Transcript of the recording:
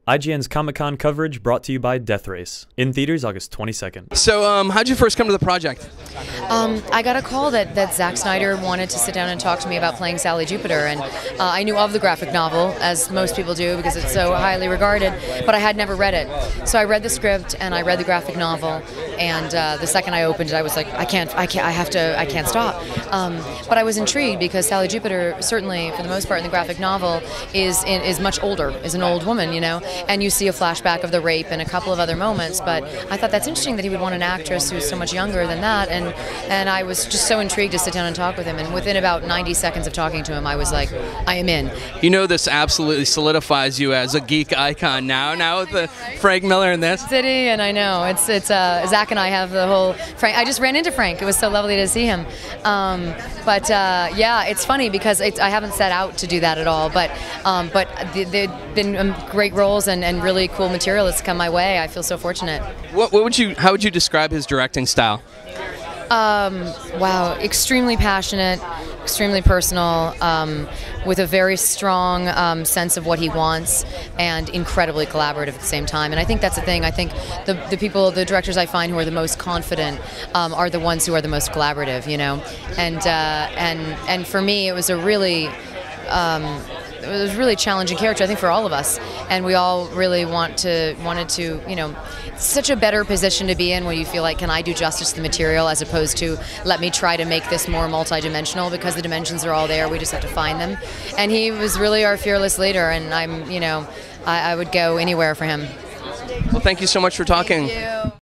IGN's Comic-Con coverage brought to you by Death Race. In theaters August 22nd. So, how'd you first come to the project? I got a call that Zack Snyder wanted to sit down and talk to me about playing Sally Jupiter, and I knew of the graphic novel, as most people do, because it's so highly regarded, but I had never read it. So I read the script and I read the graphic novel, and the second I opened it, I was like, I can't stop. But I was intrigued because Sally Jupiter, certainly for the most part in the graphic novel, is much older, is an old woman, you know, and you see a flashback of the rape and a couple of other moments. But I thought that's interesting that he would want an actress who's so much younger than that, and I was just so intrigued to sit down and talk with him. And within about 90 seconds of talking to him, I was like, I am in. You know, this absolutely solidifies you as a geek icon now with the Frank Miller in this. City, and I know it's Zach and I have the whole Frank. I just ran into Frank. It was so lovely to see him. Yeah, it's funny because I haven't set out to do that at all. But they've been great roles and really cool material that's come my way. I feel so fortunate. How would you describe his directing style? Wow, extremely passionate, extremely personal, with a very strong sense of what he wants, and incredibly collaborative at the same time. And I think that's the thing. I think the directors I find who are the most confident are the ones who are the most collaborative, you know. And for me, it was a really challenging character, I think, for all of us, and we all really wanted to, you know, such a better position to be in where you feel like, can I do justice to the material, as opposed to let me try to make this more multidimensional, because the dimensions are all there, we just have to find them. And he was really our fearless leader, and I would go anywhere for him. Well, thank you so much for talking. Thank you.